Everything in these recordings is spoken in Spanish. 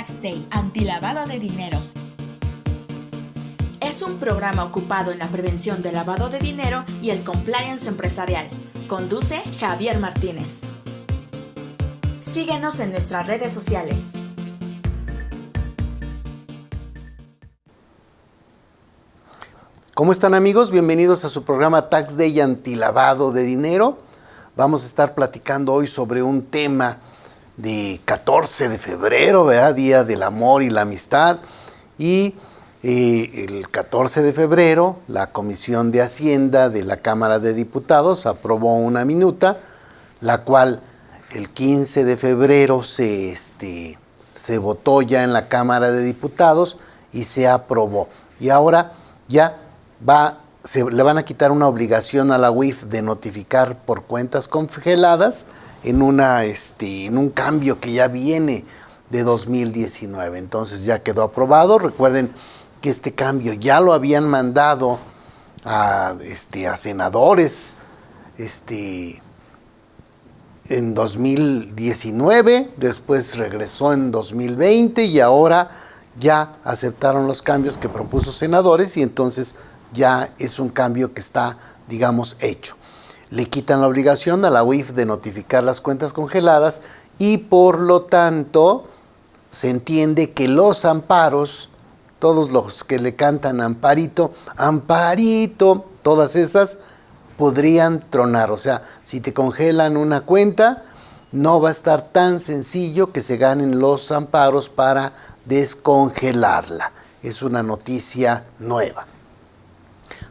Tax Day, antilavado de dinero. Es un programa ocupado en la prevención del lavado de dinero y el compliance empresarial. Conduce Javier Martínez. Síguenos en nuestras redes sociales. ¿Cómo están, amigos? Bienvenidos a su programa Tax Day antilavado de dinero. Vamos a estar platicando hoy sobre un tema de 14 de febrero, ¿verdad? Día del amor y la amistad. Y el 14 de febrero, la Comisión de Hacienda de la Cámara de Diputados aprobó una minuta, la cual el 15 de febrero se votó ya en la Cámara de Diputados y se aprobó. Y ahora ya le van a quitar una obligación a la UIF de notificar por cuentas congeladas en un cambio que ya viene de 2019. Entonces ya quedó aprobado. Recuerden que este cambio ya lo habían mandado a senadores en 2019, después regresó en 2020 y ahora ya aceptaron los cambios que propuso senadores y entonces ya es un cambio que está, digamos, hecho. Le quitan la obligación a la UIF de notificar las cuentas congeladas y por lo tanto se entiende que los amparos, todos los que le cantan Amparito, Amparito, todas esas podrían tronar. O sea, si te congelan una cuenta, no va a estar tan sencillo que se ganen los amparos para descongelarla. Es una noticia nueva.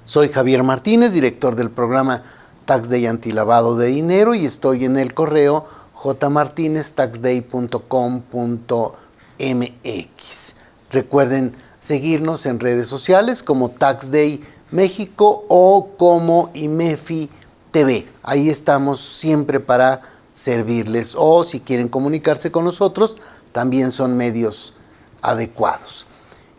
Soy Javier Martínez, director del programa Tax Day Antilavado de Dinero y estoy en el correo jmartinez.taxday.com.mx. Recuerden seguirnos en redes sociales como Tax Day México o como IMEFI TV. Ahí estamos siempre para servirles o si quieren comunicarse con nosotros, también son medios adecuados.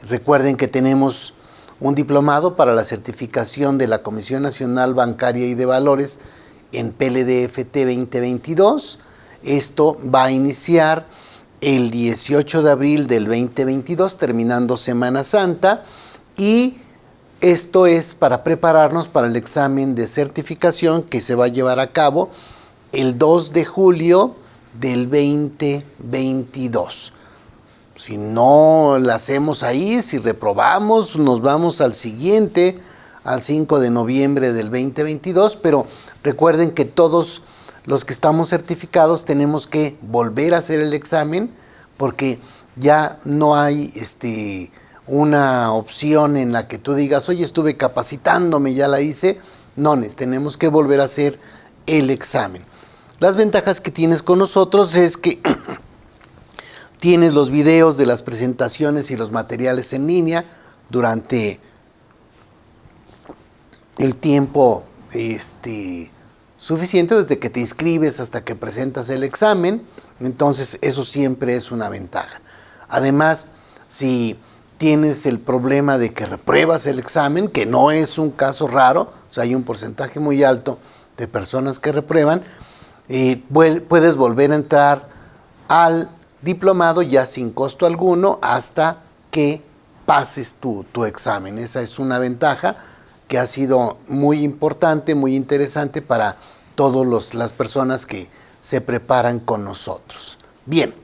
Recuerden que tenemos un diplomado para la certificación de la Comisión Nacional Bancaria y de Valores en PLDFT 2022. Esto va a iniciar el 18 de abril del 2022, terminando Semana Santa, y esto es para prepararnos para el examen de certificación que se va a llevar a cabo el 2 de julio del 2022. Si no la hacemos ahí, si reprobamos, nos vamos al siguiente, al 5 de noviembre del 2022, pero recuerden que todos los que estamos certificados tenemos que volver a hacer el examen porque ya no hay una opción en la que tú digas, oye, estuve capacitándome, ya la hice. No, tenemos que volver a hacer el examen. Las ventajas que tienes con nosotros es que tienes los videos de las presentaciones y los materiales en línea durante el tiempo suficiente desde que te inscribes hasta que presentas el examen. Entonces eso siempre es una ventaja. Además, si tienes el problema de que repruebas el examen, que no es un caso raro, o sea, hay un porcentaje muy alto de personas que reprueban, puedes volver a entrar al diplomado ya sin costo alguno hasta que pases tu examen. Esa es una ventaja que ha sido muy importante, muy interesante para todas las personas que se preparan con nosotros. Bien,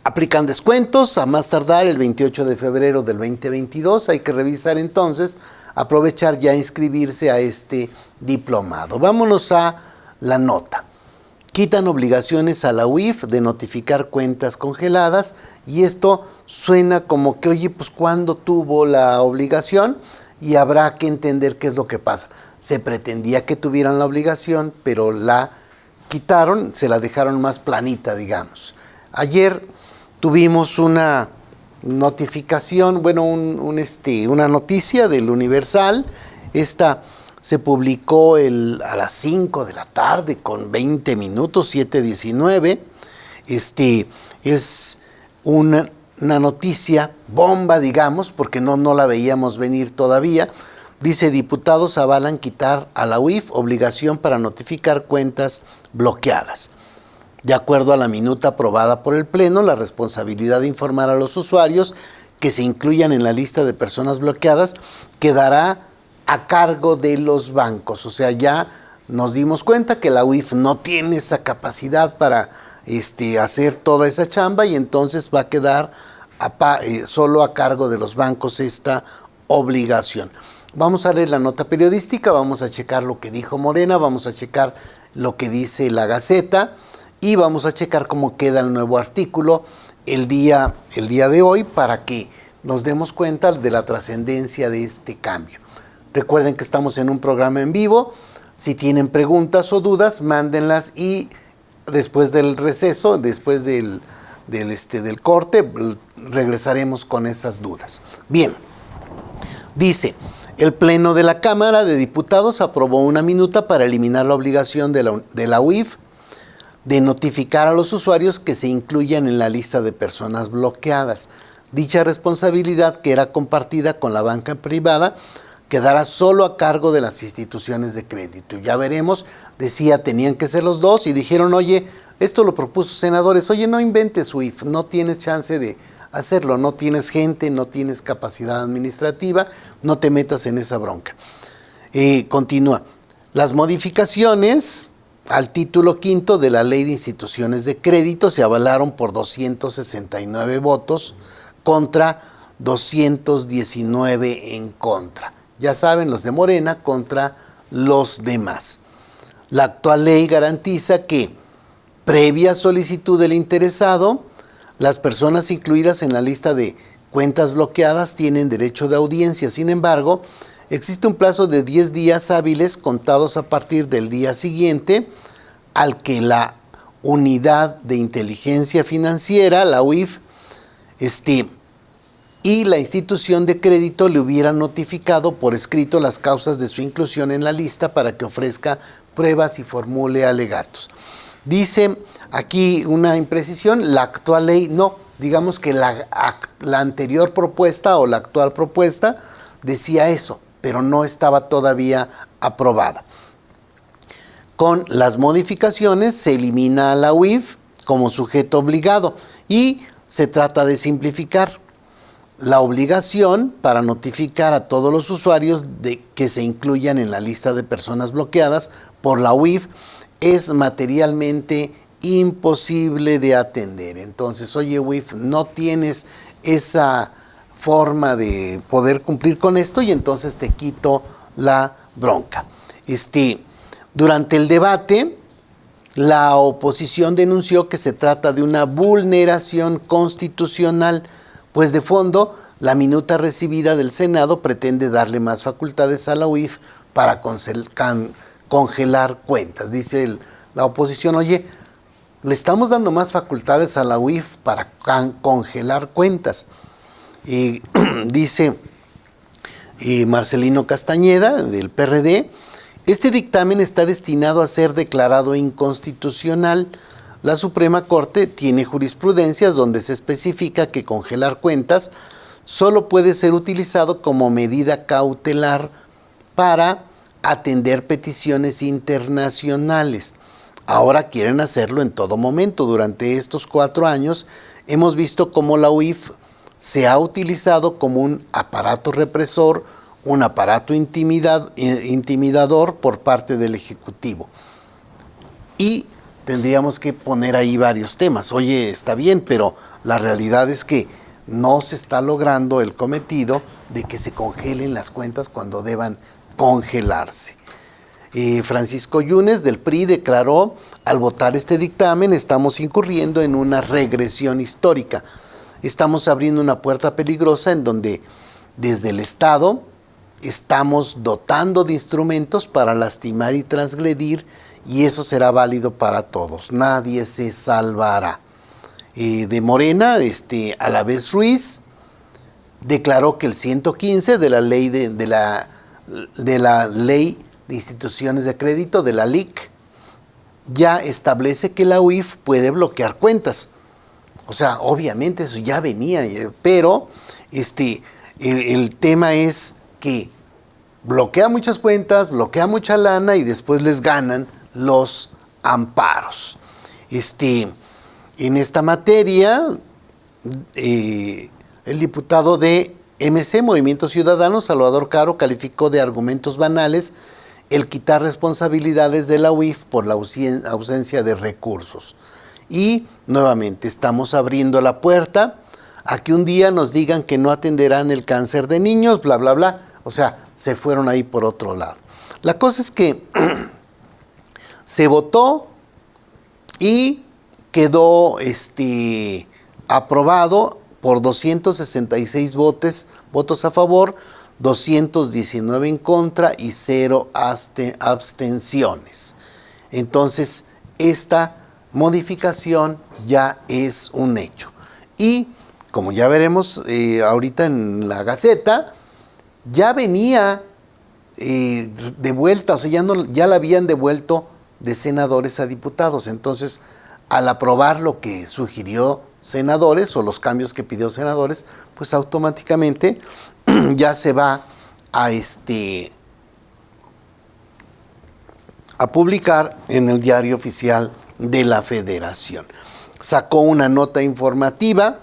aplican descuentos a más tardar el 28 de febrero del 2022. Hay que revisar entonces, aprovechar ya inscribirse a este diplomado. Vámonos a la nota. Quitan obligaciones a la UIF de notificar cuentas congeladas y esto suena como que, oye, pues ¿cuándo tuvo la obligación? Y habrá que entender qué es lo que pasa. Se pretendía que tuvieran la obligación, pero la quitaron, se la dejaron más planita, digamos. Ayer tuvimos una notificación, una noticia del Universal. Esta se publicó a las 5 de la tarde con 20 minutos, 7:19. Es una noticia bomba, digamos, porque no la veíamos venir todavía. Dice, diputados avalan quitar a la UIF obligación para notificar cuentas bloqueadas. De acuerdo a la minuta aprobada por el Pleno, la responsabilidad de informar a los usuarios que se incluyan en la lista de personas bloqueadas quedará a cargo de los bancos. O sea, ya nos dimos cuenta que la UIF no tiene esa capacidad para hacer toda esa chamba, y entonces va a quedar solo a cargo de los bancos esta obligación. Vamos a leer la nota periodística, vamos a checar lo que dijo Morena, vamos a checar lo que dice la Gaceta y vamos a checar cómo queda el nuevo artículo el día de hoy, para que nos demos cuenta de la trascendencia de este cambio. Recuerden que estamos en un programa en vivo. Si tienen preguntas o dudas, mándenlas, y después del receso, después del corte, regresaremos con esas dudas. Bien, dice: el Pleno de la Cámara de Diputados aprobó una minuta para eliminar la obligación de la UIF de notificar a los usuarios que se incluyan en la lista de personas bloqueadas. Dicha responsabilidad, que era compartida con la banca privada, quedará solo a cargo de las instituciones de crédito. Ya veremos, decía, tenían que ser los dos, y dijeron, oye, esto lo propuso senadores, oye, no inventes UIF, no tienes chance de hacerlo, no tienes gente, no tienes capacidad administrativa, no te metas en esa bronca. Continúa. Las modificaciones al título quinto de la Ley de Instituciones de Crédito se avalaron por 269 votos contra 219 en contra. Ya saben, los de Morena contra los demás. La actual ley garantiza que, previa solicitud del interesado, las personas incluidas en la lista de cuentas bloqueadas tienen derecho de audiencia. Sin embargo, existe un plazo de 10 días hábiles contados a partir del día siguiente al que la Unidad de Inteligencia Financiera, la UIF, y la institución de crédito le hubieran notificado por escrito las causas de su inclusión en la lista para que ofrezca pruebas y formule alegatos. Dice aquí una imprecisión: la actual ley, no, digamos que la anterior propuesta o la actual propuesta decía eso, pero no estaba todavía aprobada. Con las modificaciones se elimina a la UIF como sujeto obligado y se trata de simplificar. La obligación para notificar a todos los usuarios de que se incluyan en la lista de personas bloqueadas por la UIF es materialmente imposible de atender. Entonces, oye, UIF, no tienes esa forma de poder cumplir con esto, y entonces te quito la bronca. Durante el debate, la oposición denunció que se trata de una vulneración constitucional, pues de fondo, la minuta recibida del Senado pretende darle más facultades a la UIF para congelar cuentas. Dice la oposición, oye, le estamos dando más facultades a la UIF para congelar cuentas. Y dice Marcelino Castañeda, del PRD, este dictamen está destinado a ser declarado inconstitucional. La Suprema Corte tiene jurisprudencias donde se especifica que congelar cuentas solo puede ser utilizado como medida cautelar para atender peticiones internacionales. Ahora quieren hacerlo en todo momento. Durante estos 4 años hemos visto cómo la UIF se ha utilizado como un aparato represor, un aparato intimidador por parte del Ejecutivo. Y tendríamos que poner ahí varios temas. Oye, está bien, pero la realidad es que no se está logrando el cometido de que se congelen las cuentas cuando deban congelarse. Francisco Yunes, del PRI, declaró: al votar este dictamen estamos incurriendo en una regresión histórica. Estamos abriendo una puerta peligrosa en donde desde el Estado estamos dotando de instrumentos para lastimar y transgredir, y eso será válido para todos. Nadie se salvará. De Morena, Alavés Ruiz declaró que el 115 de la ley de la Ley de Instituciones de Crédito, de la LIC, ya establece que la UIF puede bloquear cuentas. O sea, obviamente eso ya venía, pero el tema es que bloquea muchas cuentas, bloquea mucha lana y después les ganan los amparos. En esta materia, el diputado de MC, Movimiento Ciudadano, Salvador Caro, calificó de argumentos banales el quitar responsabilidades de la UIF por la ausencia de recursos. Y nuevamente estamos abriendo la puerta a que un día nos digan que no atenderán el cáncer de niños, bla, bla, bla. O sea, se fueron ahí por otro lado. La cosa es que se votó y quedó aprobado por 266 votos a favor, 219 en contra y 0 abstenciones. Entonces, esta modificación ya es un hecho. Y, como ya veremos ahorita en la Gaceta, ya venía de vuelta, o sea, ya la habían devuelto de senadores a diputados. Entonces, al aprobar lo que sugirió senadores o los cambios que pidió senadores, pues automáticamente ya se va a publicar en el Diario Oficial de la Federación. Sacó una nota informativa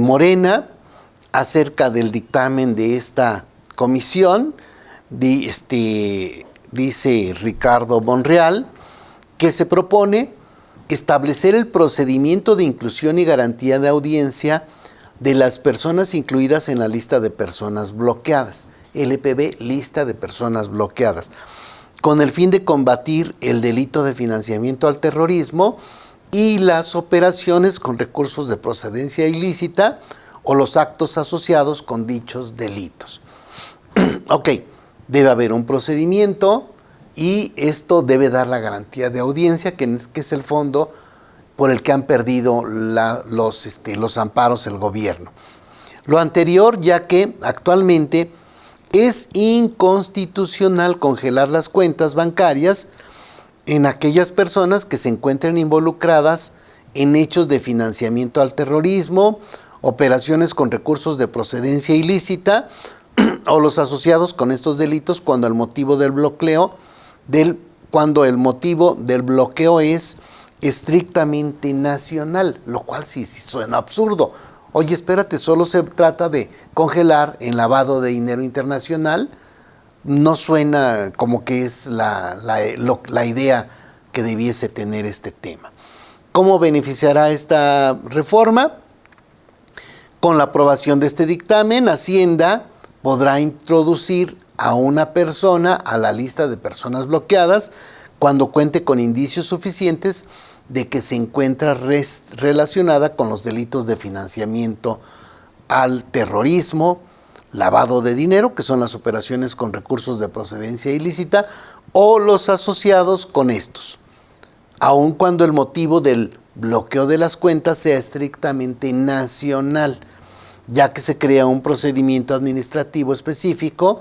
Morena acerca del dictamen de esta comisión. Dice Ricardo Monreal que se propone establecer el procedimiento de inclusión y garantía de audiencia de las personas incluidas en la lista de personas bloqueadas, LPB, lista de personas bloqueadas, con el fin de combatir el delito de financiamiento al terrorismo y las operaciones con recursos de procedencia ilícita o los actos asociados con dichos delitos. Ok, debe haber un procedimiento y esto debe dar la garantía de audiencia, que es el fondo por el que han perdido los amparos el gobierno. Lo anterior, ya que actualmente es inconstitucional congelar las cuentas bancarias en aquellas personas que se encuentren involucradas en hechos de financiamiento al terrorismo, operaciones con recursos de procedencia ilícita o los asociados con estos delitos cuando el motivo del bloqueo es estrictamente nacional, lo cual sí suena absurdo. Oye, espérate, solo se trata de congelar el lavado de dinero internacional. No suena como que es la idea que debiese tener este tema. ¿Cómo beneficiará esta reforma? Con la aprobación de este dictamen, Hacienda podrá introducir a una persona a la lista de personas bloqueadas cuando cuente con indicios suficientes de que se encuentra relacionada con los delitos de financiamiento al terrorismo, lavado de dinero, que son las operaciones con recursos de procedencia ilícita, o los asociados con estos, aun cuando el motivo del bloqueo de las cuentas sea estrictamente nacional, ya que se crea un procedimiento administrativo específico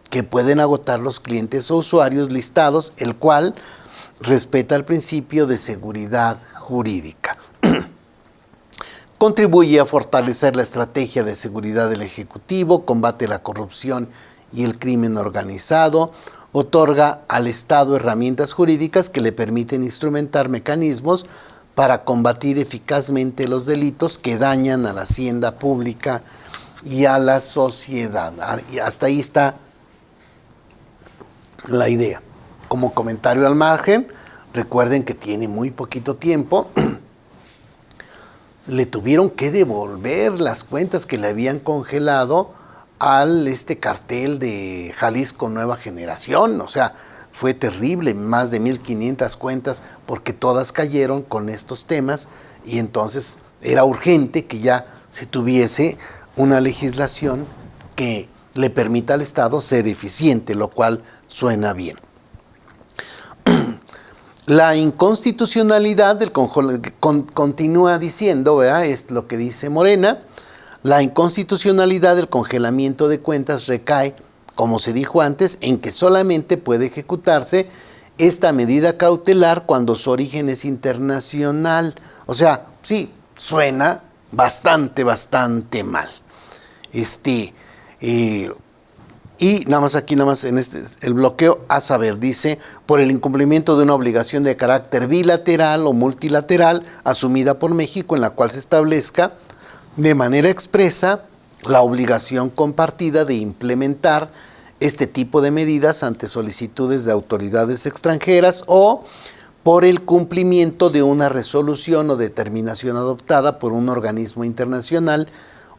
que pueden agotar los clientes o usuarios listados, el cual respeta el principio de seguridad jurídica. Contribuye a fortalecer la estrategia de seguridad del Ejecutivo, combate la corrupción y el crimen organizado, otorga al Estado herramientas jurídicas que le permiten instrumentar mecanismos para combatir eficazmente los delitos que dañan a la hacienda pública y a la sociedad. Y hasta ahí está la idea. Como comentario al margen, recuerden que tiene muy poquito tiempo. Le tuvieron que devolver las cuentas que le habían congelado al cartel de Jalisco Nueva Generación. O sea, fue terrible, más de 1,500 cuentas, porque todas cayeron con estos temas, y entonces era urgente que ya se tuviese una legislación que le permita al Estado ser eficiente, lo cual suena bien. La inconstitucionalidad continúa diciendo, ¿verdad? Es lo que dice Morena, la inconstitucionalidad del congelamiento de cuentas recae, como se dijo antes, en que solamente puede ejecutarse esta medida cautelar cuando su origen es internacional. O sea, sí, suena bastante mal. Y Y nada más en el bloqueo a saber, dice, por el incumplimiento de una obligación de carácter bilateral o multilateral asumida por México, en la cual se establezca de manera expresa la obligación compartida de implementar este tipo de medidas ante solicitudes de autoridades extranjeras o por el cumplimiento de una resolución o determinación adoptada por un organismo internacional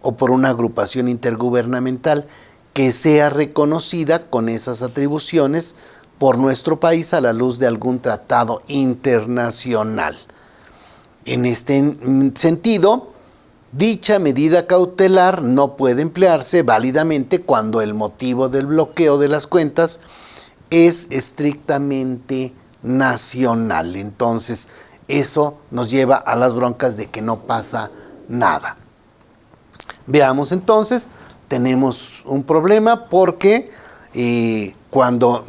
o por una agrupación intergubernamental que sea reconocida con esas atribuciones por nuestro país a la luz de algún tratado internacional. En este sentido, dicha medida cautelar no puede emplearse válidamente cuando el motivo del bloqueo de las cuentas es estrictamente nacional. Entonces, eso nos lleva a las broncas de que no pasa nada. Veamos entonces, tenemos un problema porque cuando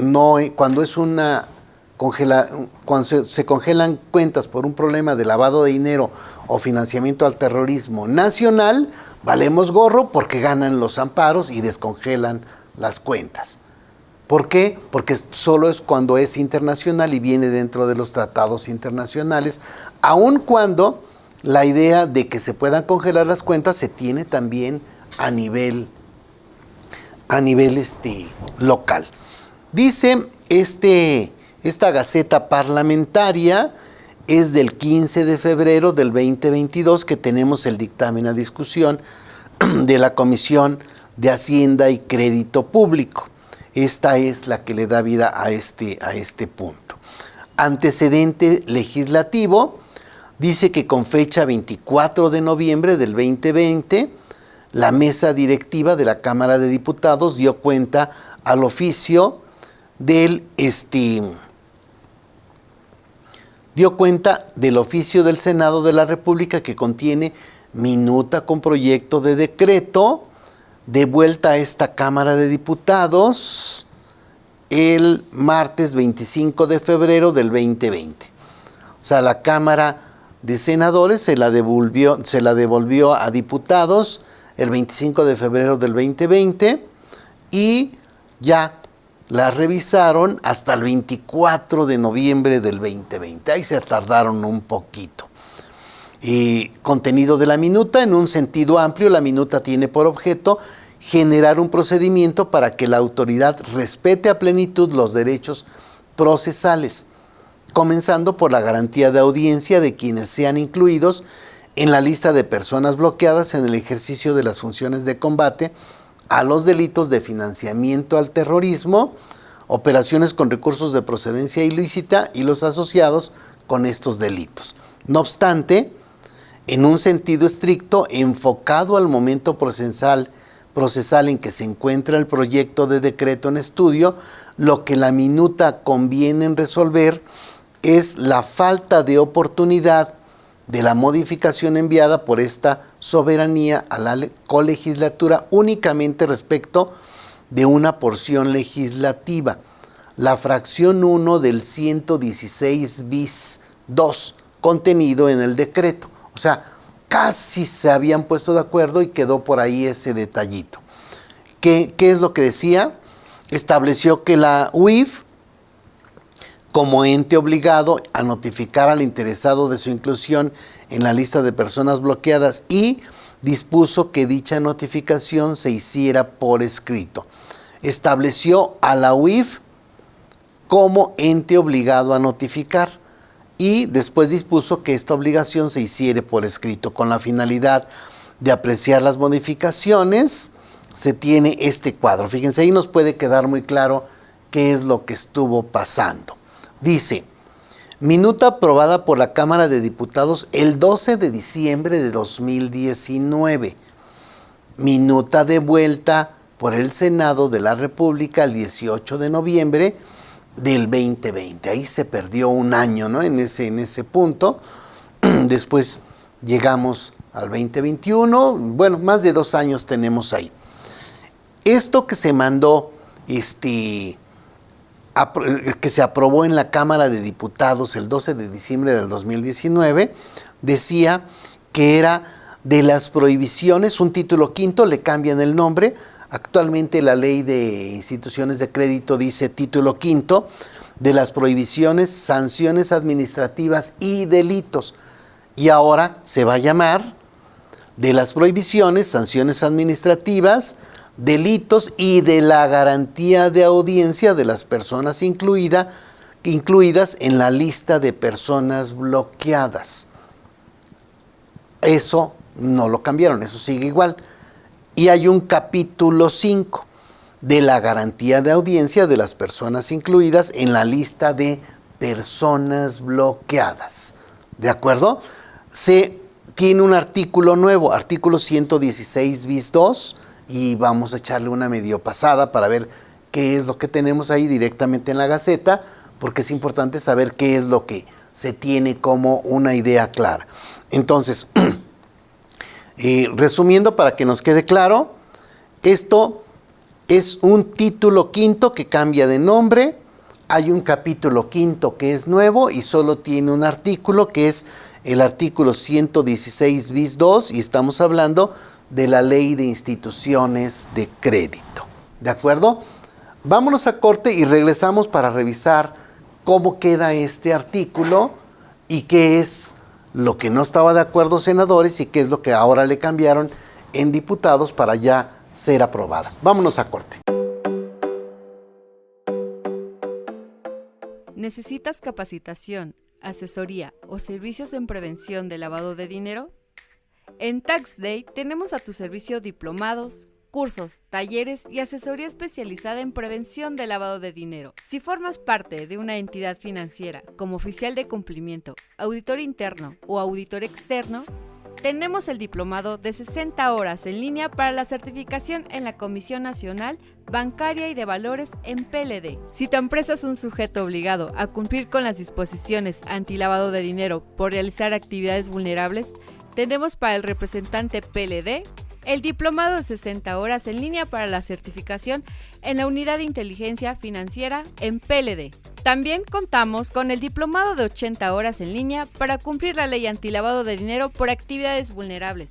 se congelan cuentas por un problema de lavado de dinero o financiamiento al terrorismo nacional, valemos gorro porque ganan los amparos y descongelan las cuentas. ¿Por qué? Porque solo es cuando es internacional y viene dentro de los tratados internacionales, aun cuando la idea de que se puedan congelar las cuentas se tiene también a nivel local. Dice esta Gaceta Parlamentaria es del 15 de febrero del 2022 que tenemos el dictamen a discusión de la Comisión de Hacienda y Crédito Público. Esta es la que le da vida a este punto. Antecedente legislativo, dice que con fecha 24 de noviembre del 2020, la mesa directiva de la Cámara de Diputados dio cuenta al oficio del Senado de la República que contiene minuta con proyecto de decreto de vuelta a esta Cámara de Diputados el martes 25 de febrero del 2020. O sea, la Cámara de Senadores se la devolvió a diputados el 25 de febrero del 2020 y ya la revisaron hasta el 24 de noviembre del 2020. Ahí se tardaron un poquito. Contenido de la minuta: en un sentido amplio, la minuta tiene por objeto generar un procedimiento para que la autoridad respete a plenitud los derechos procesales, comenzando por la garantía de audiencia de quienes sean incluidos en la lista de personas bloqueadas en el ejercicio de las funciones de combate a los delitos de financiamiento al terrorismo, operaciones con recursos de procedencia ilícita y los asociados con estos delitos. No obstante, en un sentido estricto, enfocado al momento procesal en que se encuentra el proyecto de decreto en estudio, lo que la minuta conviene en resolver es la falta de oportunidad de la modificación enviada por esta soberanía a la colegislatura únicamente respecto de una porción legislativa, la fracción 1 del 116 bis 2, contenido en el decreto. O sea, casi se habían puesto de acuerdo y quedó por ahí ese detallito. ¿Qué es lo que decía? Estableció que la UIF, como ente obligado a notificar al interesado de su inclusión en la lista de personas bloqueadas, y dispuso que dicha notificación se hiciera por escrito. Estableció a la UIF como ente obligado a notificar y después dispuso que esta obligación se hiciera por escrito. Con la finalidad de apreciar las modificaciones, se tiene este cuadro. Fíjense, ahí nos puede quedar muy claro qué es lo que estuvo pasando. Dice: minuta aprobada por la Cámara de Diputados el 12 de diciembre de 2019. Minuta devuelta por el Senado de la República el 18 de noviembre del 2020. Ahí se perdió un año, ¿no? En ese punto. Después llegamos al 2021. Bueno, más de 2 años tenemos ahí. Esto que se mandó, que se aprobó en la Cámara de Diputados el 12 de diciembre del 2019, decía que era de las prohibiciones, un título quinto, le cambian el nombre Actualmente la ley de instituciones de crédito dice título quinto de las prohibiciones, sanciones administrativas y delitos. Y ahora se va a llamar de las prohibiciones, sanciones administrativas, delitos y de la garantía de audiencia de las personas incluidas en la lista de personas bloqueadas. Eso no lo cambiaron, eso sigue igual. Y hay un capítulo 5 de la garantía de audiencia de las personas incluidas en la lista de personas bloqueadas. ¿De acuerdo? Se tiene un artículo nuevo, artículo 116 bis 2, y vamos a echarle una medio pasada para ver qué es lo que tenemos ahí directamente en la Gaceta, porque es importante saber qué es lo que se tiene como una idea clara. Entonces, resumiendo para que nos quede claro, esto es un título quinto que cambia de nombre, hay un capítulo quinto que es nuevo y solo tiene un artículo que es el artículo 116 bis 2 y estamos hablando de la ley de instituciones de crédito. ¿De acuerdo? Vámonos a corte y regresamos para revisar cómo queda este artículo y qué es lo que no estaba de acuerdo senadores y qué es lo que ahora le cambiaron en diputados para ya ser aprobada. Vámonos a corte. ¿Necesitas capacitación, asesoría o servicios en prevención de lavado de dinero? En Tax Day tenemos a tu servicio diplomados, cursos, talleres y asesoría especializada en prevención de lavado de dinero. Si formas parte de una entidad financiera como oficial de cumplimiento, auditor interno o auditor externo, tenemos el diplomado de 60 horas en línea para la certificación en la Comisión Nacional Bancaria y de Valores en PLD. Si tu empresa es un sujeto obligado a cumplir con las disposiciones antilavado de dinero por realizar actividades vulnerables, tenemos para el representante PLD el diplomado de 60 horas en línea para la certificación en la Unidad de Inteligencia Financiera en PLD. También contamos con el diplomado de 80 horas en línea para cumplir la ley antilavado de dinero por actividades vulnerables,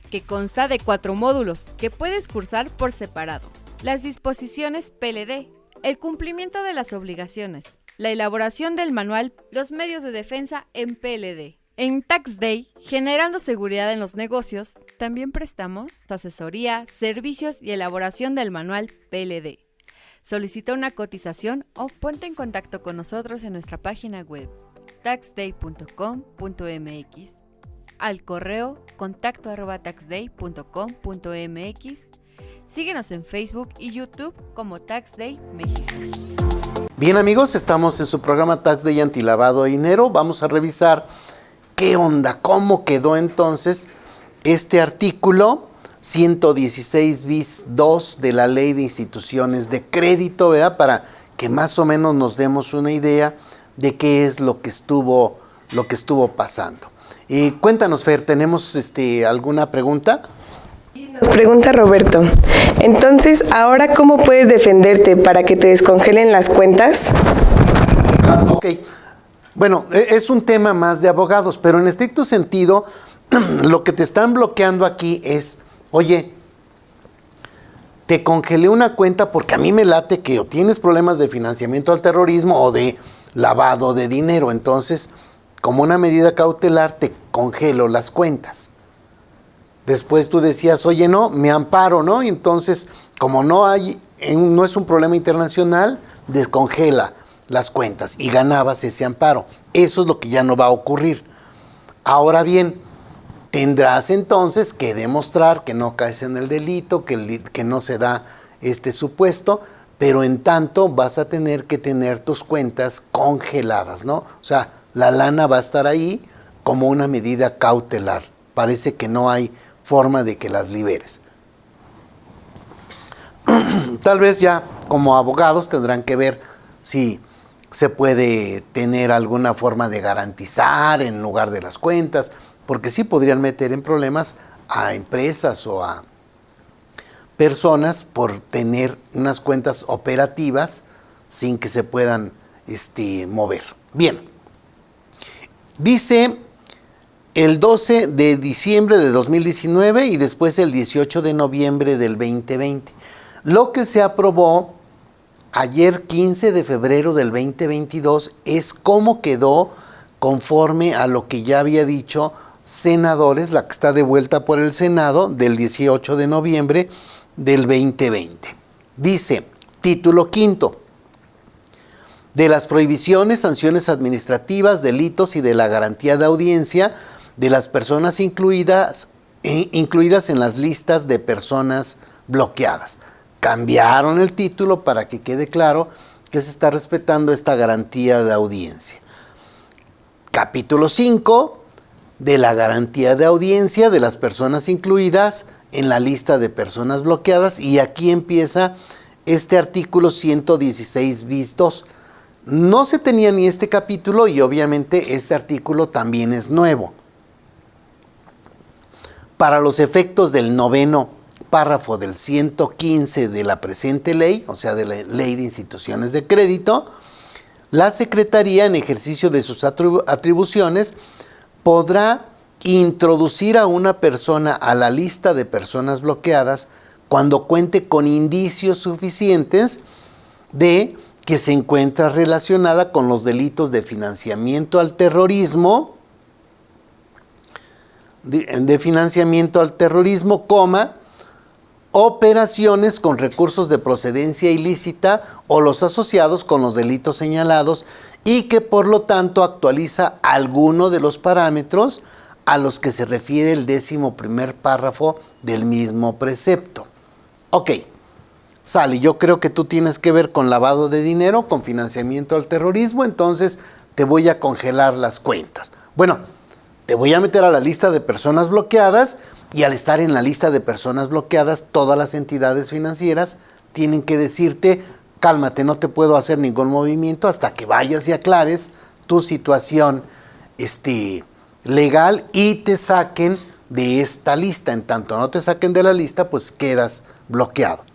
que consta de 4 módulos que puedes cursar por separado. Las disposiciones PLD, el cumplimiento de las obligaciones, la elaboración del manual, los medios de defensa en PLD. En Tax Day, generando seguridad en los negocios, también prestamos asesoría, servicios y elaboración del manual PLD. Solicita una cotización o ponte en contacto con nosotros en nuestra página web taxday.com.mx, al correo contacto@taxday.com.mx. Síguenos en Facebook y YouTube como Tax Day México. Bien amigos, estamos en su programa Tax Day Antilavado de Dinero. Vamos a revisar qué onda, cómo quedó entonces este artículo 116 bis 2 de la Ley de Instituciones de Crédito, ¿verdad? Para que más o menos nos demos una idea de qué es lo que estuvo pasando. Cuéntanos, Fer, ¿tenemos alguna pregunta? Nos pregunta Roberto, entonces, ¿ahora cómo puedes defenderte para que te descongelen las cuentas? Ok. Bueno, es un tema más de abogados, pero en estricto sentido, lo que te están bloqueando aquí es, oye, te congelé una cuenta porque a mí me late que o tienes problemas de financiamiento al terrorismo o de lavado de dinero. Entonces, como una medida cautelar, te congelo las cuentas. Después tú decías, oye, no, me amparo, ¿no? Y entonces, como no es un problema internacional, descongela las cuentas y ganabas ese amparo. Eso es lo que ya no va a ocurrir. Ahora bien, tendrás entonces que demostrar que no caes en el delito, que no se da este supuesto, pero en tanto vas a tener que tener tus cuentas congeladas, ¿no? O sea, la lana va a estar ahí como una medida cautelar. Parece que no hay forma de que las liberes. Tal vez ya como abogados tendrán que ver si se puede tener alguna forma de garantizar en lugar de las cuentas, porque sí podrían meter en problemas a empresas o a personas por tener unas cuentas operativas sin que se puedan mover. Bien, dice el 12 de diciembre de 2019 y después el 18 de noviembre del 2020. Lo que se aprobó ayer 15 de febrero del 2022 es cómo quedó conforme a lo que ya había dicho senadores, la que está de vuelta por el Senado del 18 de noviembre del 2020. Dice, título quinto, de las prohibiciones, sanciones administrativas, delitos y de la garantía de audiencia de las personas incluidas en las listas de personas bloqueadas. Cambiaron el título para que quede claro que se está respetando esta garantía de audiencia. Capítulo 5, de la garantía de audiencia de las personas incluidas en la lista de personas bloqueadas, y aquí empieza este artículo 116 bis 2. No se tenía ni este capítulo y obviamente este artículo también es nuevo. Para los efectos del noveno párrafo del 115 de la presente ley, o sea, de la Ley de Instituciones de Crédito, la Secretaría, en ejercicio de sus atribuciones, podrá introducir a una persona a la lista de personas bloqueadas cuando cuente con indicios suficientes de que se encuentra relacionada con los delitos de financiamiento al terrorismo, operaciones con recursos de procedencia ilícita o los asociados con los delitos señalados, y que por lo tanto actualiza alguno de los parámetros a los que se refiere el 11º párrafo del mismo precepto. Ok, Sally, yo creo que tú tienes que ver con lavado de dinero, con financiamiento al terrorismo, entonces te voy a congelar las cuentas. Bueno, te voy a meter a la lista de personas bloqueadas, y al estar en la lista de personas bloqueadas, todas las entidades financieras tienen que decirte, cálmate, no te puedo hacer ningún movimiento hasta que vayas y aclares tu situación legal y te saquen de esta lista. En tanto no te saquen de la lista, pues quedas bloqueado.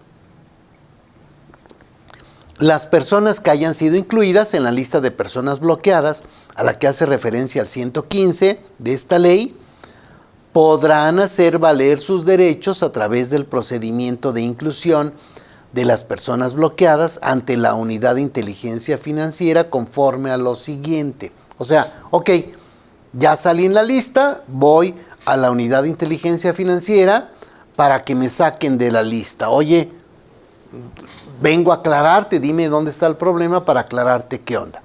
Las personas que hayan sido incluidas en la lista de personas bloqueadas, a la que hace referencia al 115 de esta ley, podrán hacer valer sus derechos a través del procedimiento de inclusión de las personas bloqueadas ante la Unidad de Inteligencia Financiera conforme a lo siguiente. O sea, ok, ya salí en la lista, voy a la Unidad de Inteligencia Financiera para que me saquen de la lista. Oye, vengo a aclararte, dime dónde está el problema para aclararte qué onda.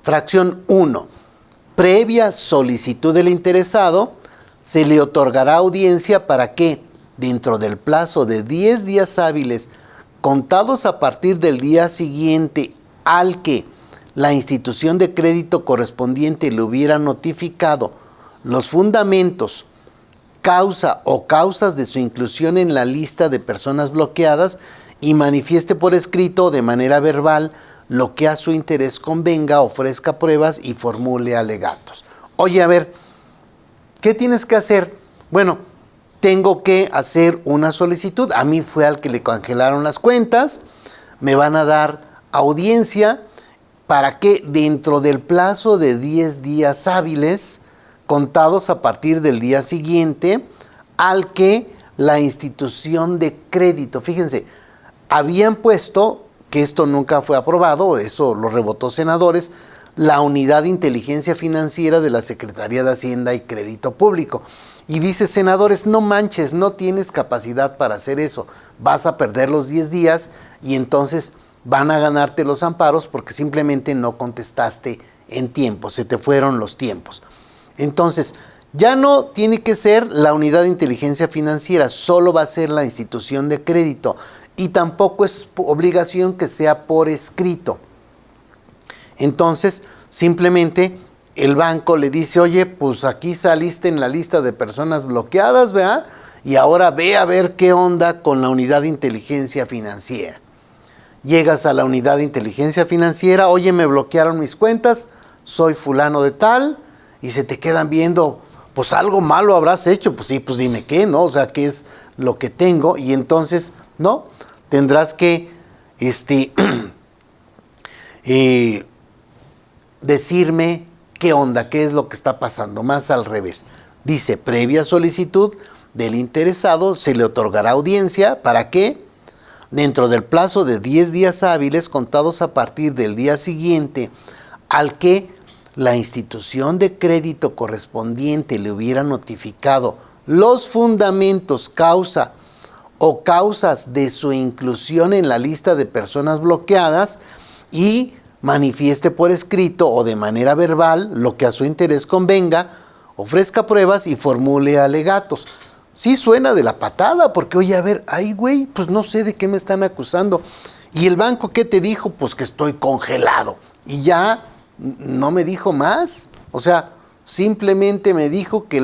Fracción 1. Previa solicitud del interesado, se le otorgará audiencia para que, dentro del plazo de 10 días hábiles, contados a partir del día siguiente al que la institución de crédito correspondiente le hubiera notificado los fundamentos, causa o causas de su inclusión en la lista de personas bloqueadas, y manifieste por escrito o de manera verbal lo que a su interés convenga, ofrezca pruebas y formule alegatos. Oye, a ver, ¿qué tienes que hacer? Bueno, tengo que hacer una solicitud. A mí fue al que le congelaron las cuentas. Me van a dar audiencia para que dentro del plazo de 10 días hábiles, contados a partir del día siguiente, al que la institución de crédito, fíjense, habían puesto, que esto nunca fue aprobado, eso lo rebotó senadores, la Unidad de Inteligencia Financiera de la Secretaría de Hacienda y Crédito Público. Y dice, senadores, no manches, no tienes capacidad para hacer eso. Vas a perder los 10 días y entonces van a ganarte los amparos porque simplemente no contestaste en tiempo, se te fueron los tiempos. Entonces, ya no tiene que ser la Unidad de Inteligencia Financiera, solo va a ser la institución de crédito. Y tampoco es obligación que sea por escrito. Entonces, simplemente el banco le dice, oye, pues aquí saliste en la lista de personas bloqueadas, ¿verdad? Y ahora ve a ver qué onda con la Unidad de Inteligencia Financiera. Llegas a la Unidad de Inteligencia Financiera, oye, me bloquearon mis cuentas, soy fulano de tal, y se te quedan viendo, pues algo malo habrás hecho, pues sí, pues dime qué, ¿no? O sea, ¿qué es lo que tengo? Y entonces, no, tendrás que decirme ¿qué onda? ¿Qué es lo que está pasando? Más al revés. Dice, previa solicitud del interesado, se le otorgará audiencia. ¿Para qué? Dentro del plazo de 10 días hábiles contados a partir del día siguiente al que la institución de crédito correspondiente le hubiera notificado los fundamentos, causa o causas de su inclusión en la lista de personas bloqueadas y manifieste por escrito o de manera verbal lo que a su interés convenga, ofrezca pruebas y formule alegatos. Sí suena de la patada, porque oye, a ver, ay güey, pues no sé de qué me están acusando. ¿Y el banco qué te dijo? Pues que estoy congelado. Y ya no me dijo más. O sea, simplemente me dijo que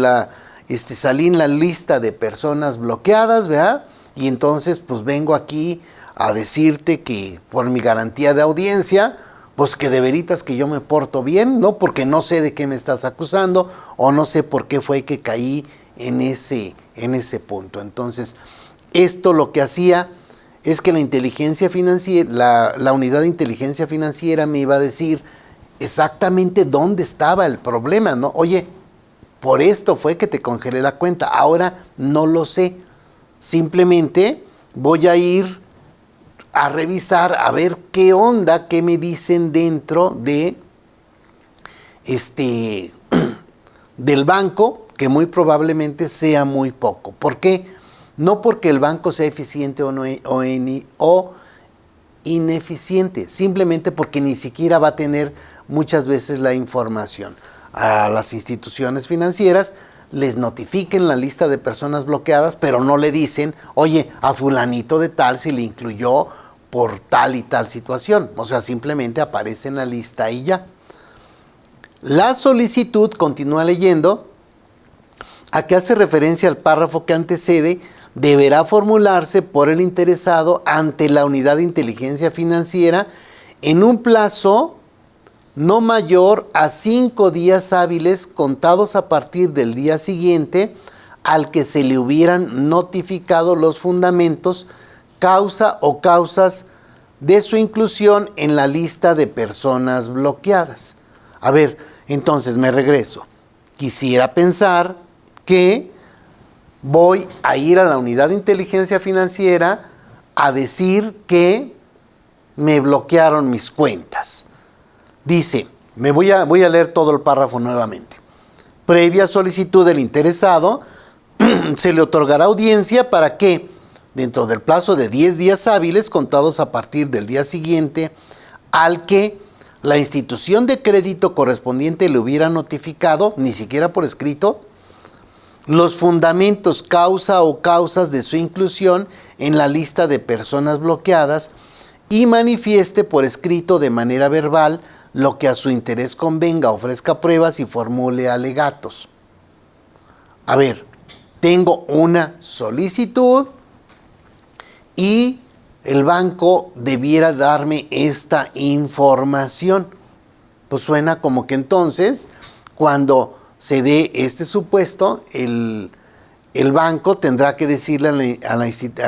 salí en la lista de personas bloqueadas, ¿verdad? Y entonces pues vengo aquí a decirte que por mi garantía de audiencia, pues que de veritas que yo me porto bien, ¿no? Porque no sé de qué me estás acusando o no sé por qué fue que caí en ese punto. Entonces, esto lo que hacía es que la inteligencia financiera, la unidad de inteligencia financiera me iba a decir exactamente dónde estaba el problema, ¿no? Oye, por esto fue que te congelé la cuenta, ahora no lo sé. Simplemente voy a ir a revisar, a ver qué onda, qué me dicen dentro de del banco, que muy probablemente sea muy poco. ¿Por qué? No porque el banco sea eficiente o ineficiente, simplemente porque ni siquiera va a tener muchas veces la información. A las instituciones financieras les notifiquen la lista de personas bloqueadas, pero no le dicen, oye, a fulanito de tal se le incluyó por tal y tal situación. O sea, simplemente aparece en la lista y ya. La solicitud, continúa leyendo, a que hace referencia al párrafo que antecede, deberá formularse por el interesado ante la unidad de inteligencia financiera en un plazo no mayor a 5 días hábiles contados a partir del día siguiente al que se le hubieran notificado los fundamentos, causa o causas de su inclusión en la lista de personas bloqueadas. A ver, entonces me regreso. Quisiera pensar que voy a ir a la unidad de inteligencia financiera a decir que me bloquearon mis cuentas. Dice, voy a leer todo el párrafo nuevamente. Previa solicitud del interesado, se le otorgará audiencia para que, dentro del plazo de 10 días hábiles contados a partir del día siguiente, al que la institución de crédito correspondiente le hubiera notificado, ni siquiera por escrito, los fundamentos, causa o causas de su inclusión en la lista de personas bloqueadas y manifieste por escrito de manera verbal lo que a su interés convenga, ofrezca pruebas y formule alegatos. A ver, tengo una solicitud y el banco debiera darme esta información. Pues suena como que entonces, cuando se dé este supuesto, el banco tendrá que decirle a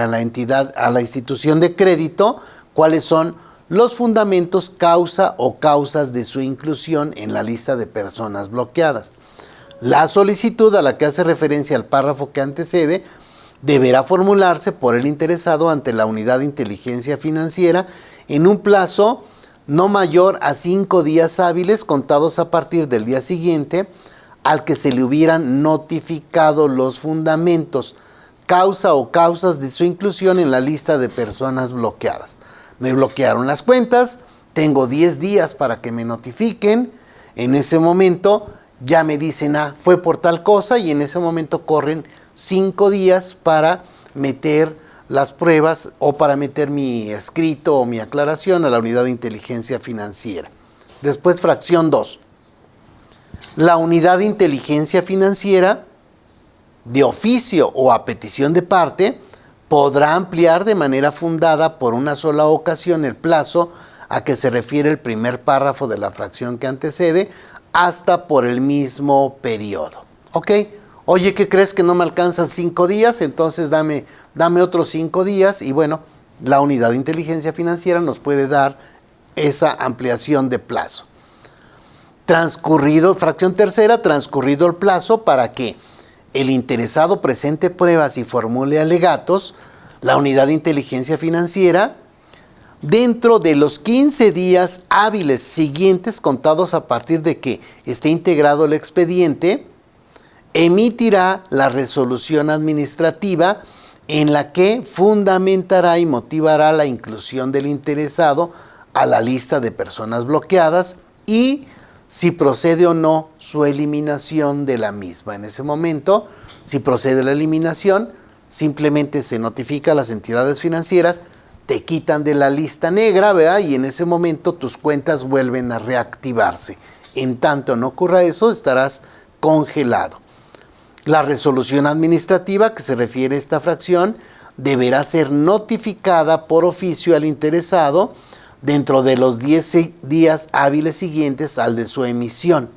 la entidad, a la institución de crédito, cuáles son los fundamentos, causa o causas de su inclusión en la lista de personas bloqueadas. La solicitud a la que hace referencia el párrafo que antecede deberá formularse por el interesado ante la unidad de inteligencia financiera en un plazo no mayor a 5 días hábiles contados a partir del día siguiente al que se le hubieran notificado los fundamentos, causa o causas de su inclusión en la lista de personas bloqueadas. Me bloquearon las cuentas, tengo 10 días para que me notifiquen, en ese momento ya me dicen, fue por tal cosa, y en ese momento corren 5 días para meter las pruebas o para meter mi escrito o mi aclaración a la unidad de inteligencia financiera. Después, fracción 2. La unidad de inteligencia financiera, de oficio o a petición de parte, podrá ampliar de manera fundada por una sola ocasión el plazo a que se refiere el primer párrafo de la fracción que antecede, hasta por el mismo periodo. ¿Ok? Oye, ¿qué crees que no me alcanzan 5 días? Entonces dame otros 5 días y bueno, la unidad de inteligencia financiera nos puede dar esa ampliación de plazo. Fracción tercera, transcurrido el plazo para que el interesado presente pruebas y formule alegatos, la unidad de inteligencia financiera, dentro de los 15 días hábiles siguientes, contados a partir de que esté integrado el expediente, emitirá la resolución administrativa en la que fundamentará y motivará la inclusión del interesado a la lista de personas bloqueadas y si procede o no su eliminación de la misma. En ese momento, si procede la eliminación, simplemente se notifica a las entidades financieras, te quitan de la lista negra, ¿verdad? Y en ese momento tus cuentas vuelven a reactivarse. En tanto no ocurra eso, estarás congelado. La resolución administrativa que se refiere a esta fracción deberá ser notificada por oficio al interesado dentro de los 10 días hábiles siguientes al de su emisión.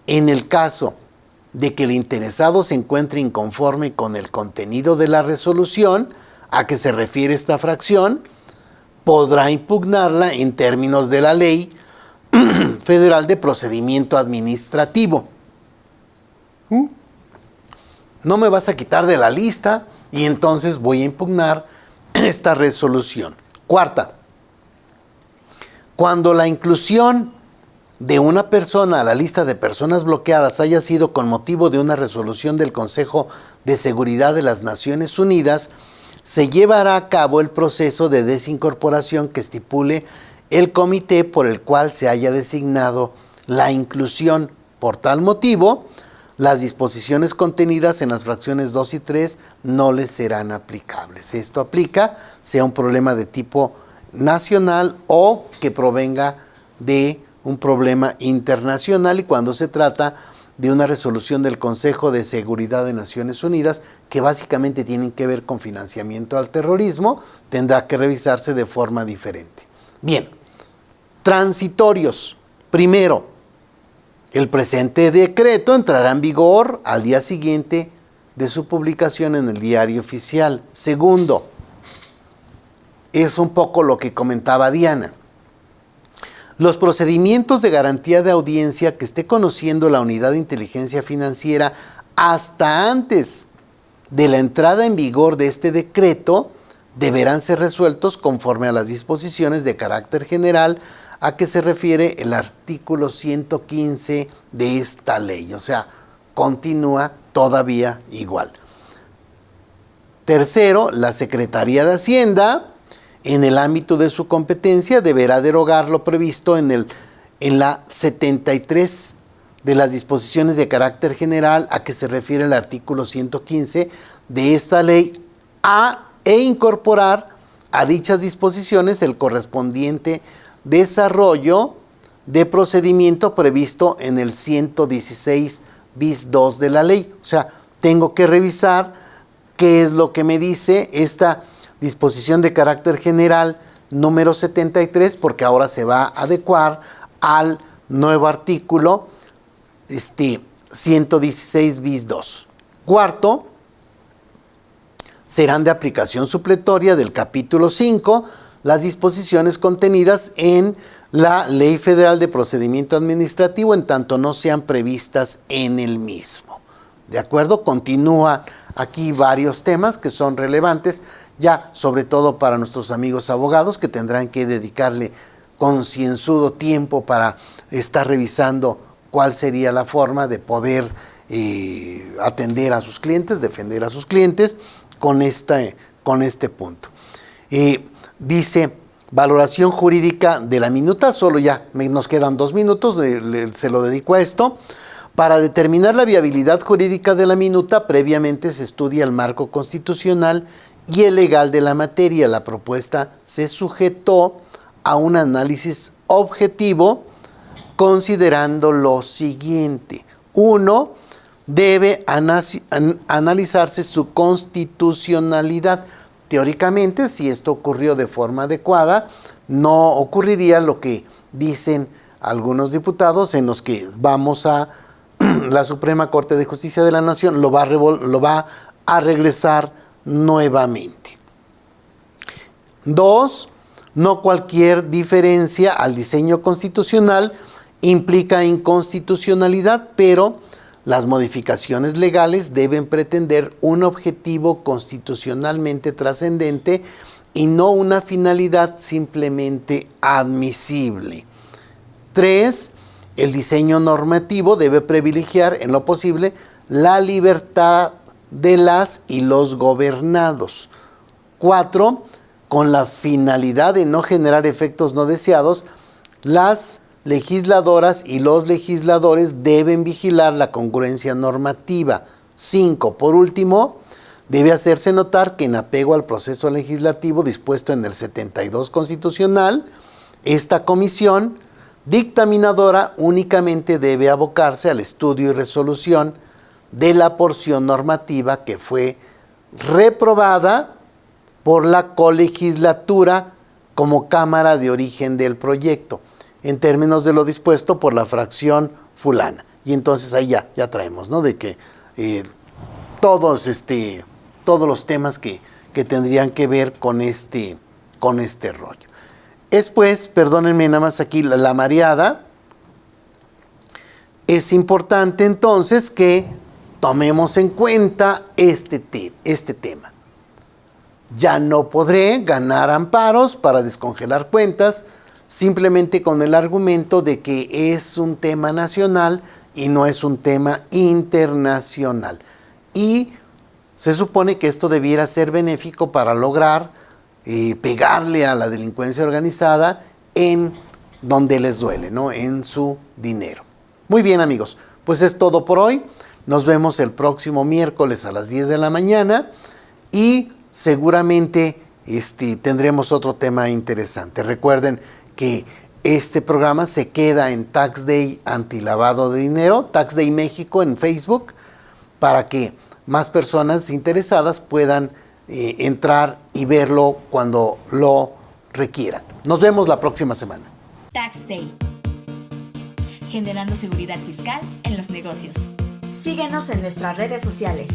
En el caso de que el interesado se encuentre inconforme con el contenido de la resolución a que se refiere esta fracción, podrá impugnarla en términos de la Ley Federal de Procedimiento Administrativo. No me vas a quitar de la lista y entonces voy a impugnar esta resolución. Cuarta, cuando la inclusión de una persona a la lista de personas bloqueadas haya sido con motivo de una resolución del Consejo de Seguridad de las Naciones Unidas, se llevará a cabo el proceso de desincorporación que estipule el comité por el cual se haya designado la inclusión. Por tal motivo, las disposiciones contenidas en las fracciones 2 y 3 no les serán aplicables. Esto aplica, sea un problema de tipo nacional o que provenga de un problema internacional, y cuando se trata de una resolución del Consejo de Seguridad de Naciones Unidas que básicamente tienen que ver con financiamiento al terrorismo, tendrá que revisarse de forma diferente. Bien, transitorios. Primero, el presente decreto entrará en vigor al día siguiente de su publicación en el Diario Oficial. Segundo, es un poco lo que comentaba Diana. Los procedimientos de garantía de audiencia que esté conociendo la unidad de inteligencia financiera hasta antes de la entrada en vigor de este decreto deberán ser resueltos conforme a las disposiciones de carácter general a que se refiere el artículo 115 de esta ley. O sea, continúa todavía igual. Tercero, la Secretaría de Hacienda, en el ámbito de su competencia, deberá derogar lo previsto en la 73 de las disposiciones de carácter general a que se refiere el artículo 115 de esta ley e incorporar a dichas disposiciones el correspondiente desarrollo de procedimiento previsto en el 116 bis 2 de la ley. O sea, tengo que revisar qué es lo que me dice esta disposición de carácter general número 73, porque ahora se va a adecuar al nuevo artículo 116 bis 2. Cuarto, serán de aplicación supletoria del capítulo 5 las disposiciones contenidas en la Ley Federal de Procedimiento Administrativo, en tanto no sean previstas en el mismo. ¿De acuerdo? Continúa aquí varios temas que son relevantes, ya sobre todo para nuestros amigos abogados, que tendrán que dedicarle concienzudo tiempo para estar revisando cuál sería la forma de poder atender a sus clientes, defender a sus clientes con este punto. Dice, valoración jurídica de la minuta, solo ya nos quedan 2 minutos, se lo dedico a esto. Para determinar la viabilidad jurídica de la minuta, previamente se estudia el marco constitucional y el legal de la materia. La propuesta se sujetó a un análisis objetivo considerando lo siguiente. 1. Debe analizarse su constitucionalidad. Teóricamente, si esto ocurrió de forma adecuada, no ocurriría lo que dicen algunos diputados, en los que la Suprema Corte de Justicia de la Nación lo va a regresar nuevamente. 2. No cualquier diferencia al diseño constitucional Implica inconstitucionalidad, pero las modificaciones legales deben pretender un objetivo constitucionalmente trascendente y no una finalidad simplemente admisible. 3. El diseño normativo debe privilegiar en lo posible la libertad de las y los gobernados. 4. Con la finalidad de no generar efectos no deseados, las legisladoras y los legisladores deben vigilar la congruencia normativa. 5. Por último, debe hacerse notar que en apego al proceso legislativo dispuesto en el 72 constitucional, esta comisión dictaminadora únicamente debe abocarse al estudio y resolución de la porción normativa que fue reprobada por la colegislatura como cámara de origen del proyecto, en términos de lo dispuesto por la fracción fulana. Y entonces ahí ya traemos, ¿no? De que todos los temas que tendrían que ver con este rollo. Es pues, perdónenme nada más aquí, la mareada. Es importante entonces que tomemos en cuenta este tema. Ya no podré ganar amparos para descongelar cuentas simplemente con el argumento de que es un tema nacional y no es un tema internacional. Y se supone que esto debiera ser benéfico para lograr pegarle a la delincuencia organizada en donde les duele, ¿no? En su dinero. Muy bien, amigos, pues es todo por hoy. Nos vemos el próximo miércoles a las 10 de la mañana y seguramente tendremos otro tema interesante. Recuerden que este programa se queda en Tax Day Antilavado de Dinero, Tax Day México en Facebook, para que más personas interesadas puedan entrar y verlo cuando lo requieran. Nos vemos la próxima semana. Tax Day. Generando seguridad fiscal en los negocios. Síguenos en nuestras redes sociales.